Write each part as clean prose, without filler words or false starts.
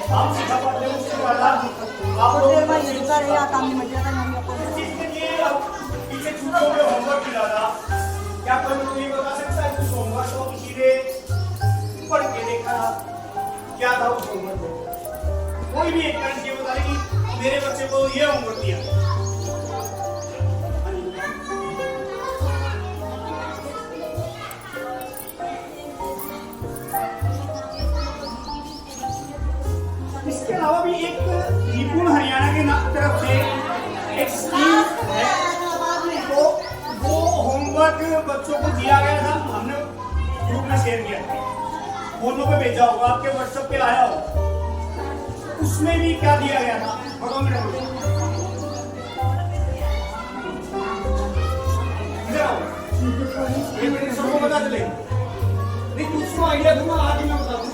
हम सीधा पढ़ते हैं उसके बाद आप लोग पीछे छूटे हुए होमवर्क मिला था। क्या कोई मुझे ये बता सकता है उस होमवर्क को किसी ने पढ़ के देखा था? क्या था उस होमवर्क में? कोई भी एक पेरेंट्स ये बता रहे कि मेरे बच्चे को ये होमवर्क दिया। इसके अलावा भी एक निपुण हरियाणा के तरफ से एक स्कीम है, तो वो होमवर्क बच्चों को दिया गया था, हमने ग्रुप में शेयर किया, फोनों पे भेजा होगा, आपके व्हाट्सएप पे आया होगा। उसमें भी क्या दिया गया था बताओ मेरे को। ये मेरे सबको बता चले नहीं, उसको आइडिया दूंगा आज ही मैं बता दूंगा।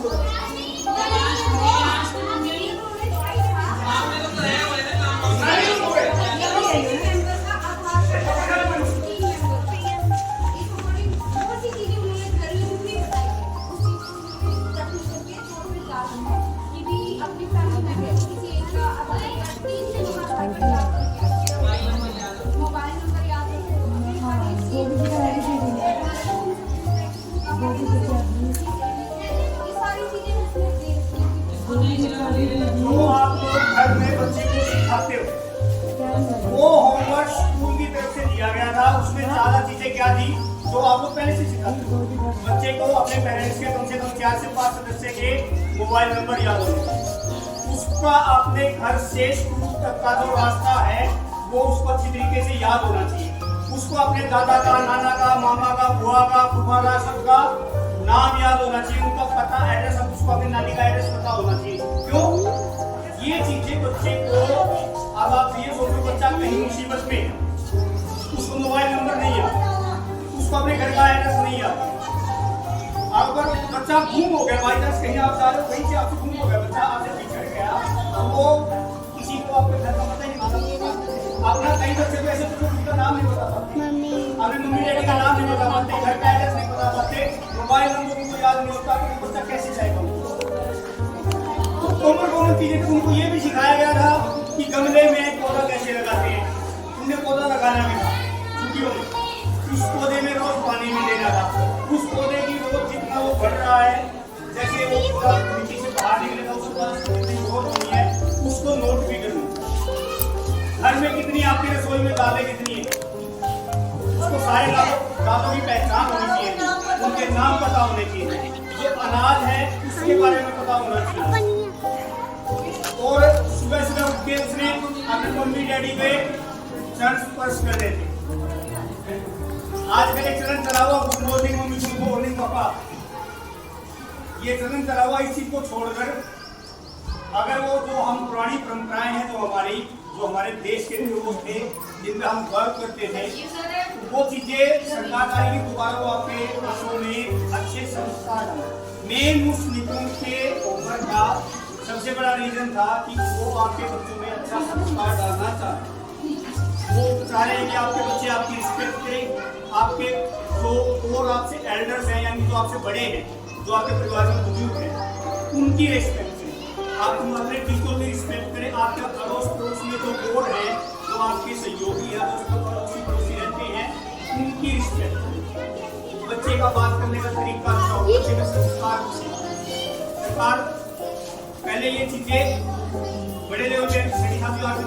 जो आप लोग घर में बच्चे को सिखाते हो वो होमवर्क स्कूल की तरफ से दिया गया था। उसमें ज्यादा चीजें क्या थी जो आप लोग पहले से सिखाते हो। बच्चे को अपने पेरेंट्स के कम से कम 4 से 5 सदस्य के मोबाइल नंबर याद होने, उसका अपने घर से स्कूल तक का जो रास्ता है वो उसको अच्छी तरीके से याद होना चाहिए। उसको अपने दादा का, नाना का, मामा का, बुआ का, फूफा का, सबका नाम याद होना चाहिए, उनका पता, एड्रेस, सब उसको अपनी नानी का एड्रेस पता होना चाहिए। क्यों? ये चीजें बच्चे को, अब आप ये सोचो बच्चा कहीं मुसीबत में, उसको मोबाइल नंबर नहीं है, उसको अपने घर का एड्रेस नहीं है। अगर बच्चा गुम हो गया, बाई चांस कहीं आप जा रहे हो, कहीं से आपसे गुम हो गया बच्चा, आपसे बिछड़ गया, तो वो किसी को आपके घर का पता ही नहीं मालूम। अपना कई बच्चे को ऐसे तो उनका नाम नहीं बता पाते, अपने मम्मी डैडी का नाम नहीं बता पाते, घर का एड्रेस नहीं बता पाते, मोबाइल नंबर उनको याद नहीं होता, तो बच्चा कैसे जाएगा? कॉमन चीजें उनको ये भी सिखाया गया था कि गमले में पौधा कैसे लगाते हैं। उन्हें पौधा लगाना भी था छुट्टियों में, उस पौधे में रोज पानी भी देना था, उस पौधे की रोज जितना वो बढ़ रहा है, जैसे वो मिट्टी से बाहर निकलेगा उसके बाद कितनी ग्रोथ होनी है, उसको नोट भी करना। घर में कितनी आपकी रसोई में दालें कितनी है, उसको सारे दालों की पहचान होनी चाहिए, उनके नाम पता होने चाहिए, जो अनाज है उसके बारे में पता होना चाहिए। और सुबह सुबह उठ के उसने अपने मम्मी डैडी पे चरण स्पर्श कर देते। आजकल एक चरण चला हुआ good morning mummy, good morning पापा, ये चरण चला हुआ, इस चीज को छोड़कर अगर वो जो हम पुरानी परंपराएं हैं जो हमारे देश के लोग थे जिनमें हम गर्व करते थे, वो चीजें सरकारकारी की दोबारा वो आपके बच्चों में अच्छे संस्कार। मेन उस निपुण के होमवर्क का सबसे बड़ा रीजन था कि वो आपके बच्चों में अच्छा संस्कार डालना चाहते। वो चाह रहे हैं कि आपके बच्चे आपकी रिस्पेक्ट करें, आपके जो और आपसे एल्डर्स हैं यानी जो आपसे बड़े हैं, जो आपके परिवार में बुजुर्ग हैं, उनकी रिस्पेक्ट करें, आप अपने टीचरों की रिस्पेक्ट करें, आपके अड़ोस पड़ोस में जो लोग हैं, जो आपके सहयोगी या पड़ोसी रहते हैं, उनकी रिस्पेक्ट करें। बच्चे का बात करने का तरीका अच्छा हो, बच्चे का संस्कार। सरकार पहले ये चीजें बड़े लेवल पे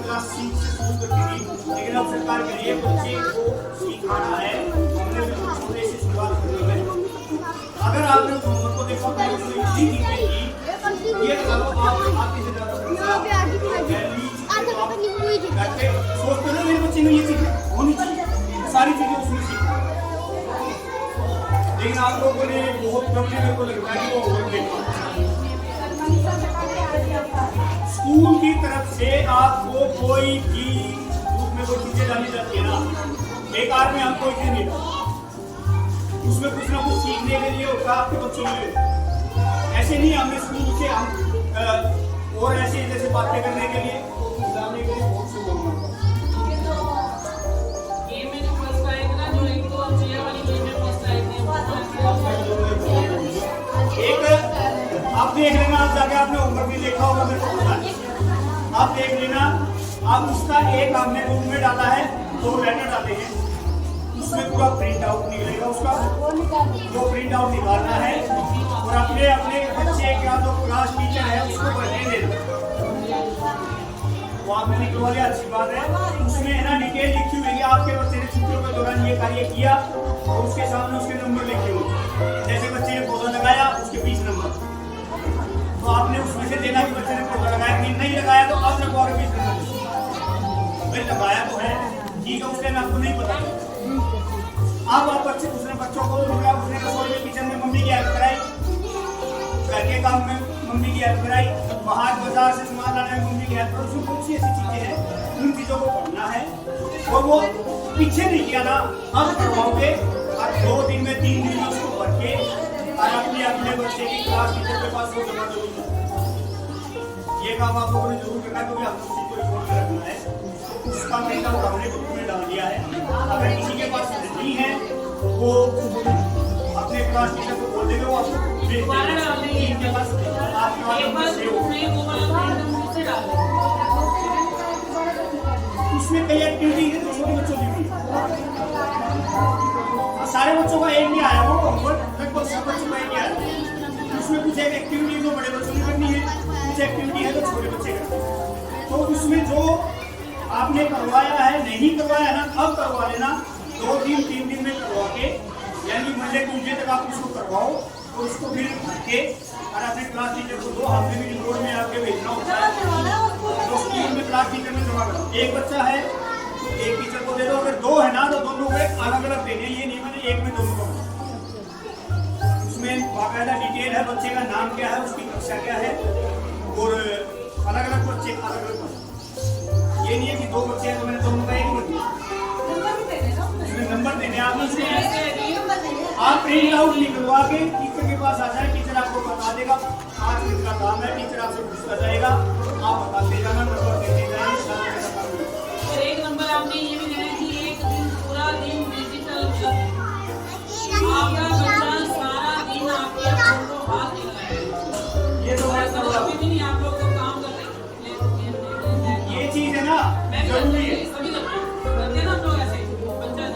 क्लास 6 से शुरू करती थी, लेकिन अब सरकार के लिए बच्चे को सिखाना है, हमने छोटे से शुरुआत करनी है। अगर आपने होमवर्क को देखा तो ये ये चलो आप इसे ज्यादा सोचते हो मेरे बच्चे में ये चीजें होनी चाहिए, सारी चीजें उसमें सीखना। लेकिन आप लोगों ने बहुत कम मेरे को लगता है कि वो होमवर्क देखा। स्कूल की तरफ से आपको कोई भी ग्रुप में कोई चीजें डाली जाती है ना, बेकार में हम कोई चीज नहीं डालते, उसमें कुछ ना कुछ सीखने के लिए होता है आपके बच्चों में। ऐसे नहीं हमने स्कूल से हम और ऐसे जैसे बातें करने के लिए जाने के लिए बहुत से लोग एक आप आप देख लेना, आप जाके आपने होमवर्क भी देखा होगा, मेरे को पता है, आप देख लेना। आप उसका एक आपने रूम में डाला है, 2 लेटर डाले हैं, उसमें पूरा प्रिंट आउट निकलेगा उसका, वो प्रिंट आउट निकालना है और अपने अपने बच्चे का जो क्लास टीचर है उसको भरने देना। वो आपने निकलवा लिया, अच्छी बात है। उसमें है ना डिटेल लिखी हुई है, आपके बच्चे ने छुट्टियों के दौरान ये कार्य किया और उसके सामने उसके नंबर लिखे हुए, जैसे बच्चे ने पौधा लगाया उसके 20 नंबर, तो आपने उसमें से देना कि बच्चे ने पौधा लगाया कि नहीं लगाया, तो आप लगवा के 20 नंबर भाई लगाया तो है, ठीक है, उसके आपको नहीं पता। अब आप बच्चे उसने बच्चों को उसने रसोई में किचन में मम्मी की हेल्प कराई, घर के काम में मम्मी की हेल्प कराई, बाहर बाजार से सामान लाने में मम्मी की हेल्प कराई, उसमें बहुत सी ऐसी चीजें हैं, उन चीजों को पढ़ना है और वो पीछे नहीं किया ना, अब करवाओगे और 2 दिन में 3 दिन में उसको पढ़ के और अपने बच्चे की क्लास टीचर के पास वो जमा जरूर है। ये काम आप लोगों ने जरूर करना है, क्योंकि हम उसी को रिकॉर्ड कर रखना है। उसका प्रिंट आउट हमने बुक में डाल दिया है, अगर किसी के पास नहीं है वो अपने क्लास टीचर को बोल देगा, वो आपको इनके पास उसमें कई एक्टिविटी है, छोटे बच्चों की भी, सारे बच्चों का एक नहीं आया, वो लगभग सब बच्चों का एक ही आया। उसमें कुछ एक एक्टिविटी जो बड़े बच्चों ने करनी है, कुछ एक्टिविटी है जो छोटे बच्चे करते हैं। तो उसमें जो आपने करवाया है, नहीं करवाया ना, अब करवा लेना, 2 दिन 3 दिन में करवा के, यानी मंडे ट्यूजडे तक आप उसको करवाओ और उसको फिर भर के और अपने क्लास टीचर को दो। हमने भी रिपोर्ट में आपके भेजना होता है, तो स्कूल में क्लास टीचर में जमा करो। एक बच्चा है तो एक टीचर को दे दो, अगर 2 है ना तो दोनों को अलग अलग देने, ये नहीं मैंने एक में दोनों को। उसमें बाकायदा डिटेल है, बच्चे का नाम क्या है, उसकी कक्षा क्या है और अलग अलग बच्चे अलग अलग। ये नहीं है कि 2 बच्चे हैं तो मैंने दोनों का एक ही बच्चा, उसमें नंबर देने आपने। आप प्रिंट आउट निकलवा के टीचर के पास आ जाए, टीचर आपको बता देगा, 5 मिनट का काम है, टीचर आपसे पूछता जाएगा, आप बताते जाना, नंबर देते जाएंगे। एक नंबर आपने ये भी देना है कि एक दिन पूरा दिन डिजिटल आपका बच्चा सारा दिन आपके फोटो हाथ में लगाएगा। ये तो मैं कभी नहीं आप लोग को काम कर रहे हैं, ये चीज है ना जरूरी है। सभी करते हैं ना लोग ऐसे बच्चा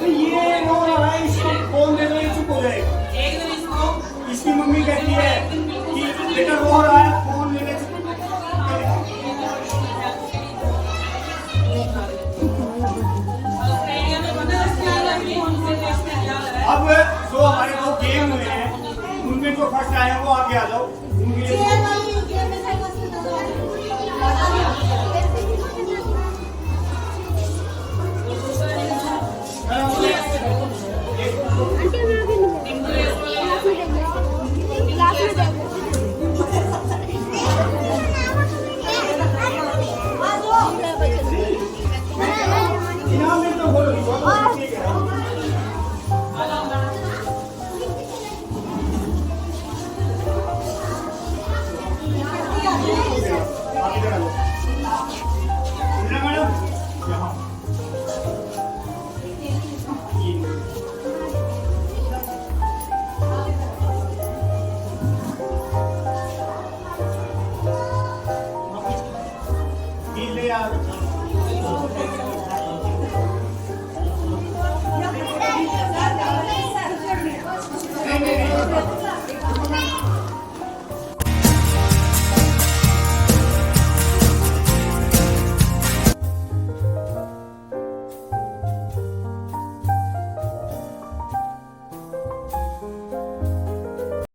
ये हो रहा है, इसको फोन दे दो, ये चुप हो जाएगा। एक दिन इसको इसकी मम्मी कहती है कि बेटा रो रहा है, फोन लेने से। अब जो हमारे 2 गेम हुए हैं उनमें जो फर्स्ट आए हैं वो आगे आ जाओ, उनके लिए इनाम में तो बोलो।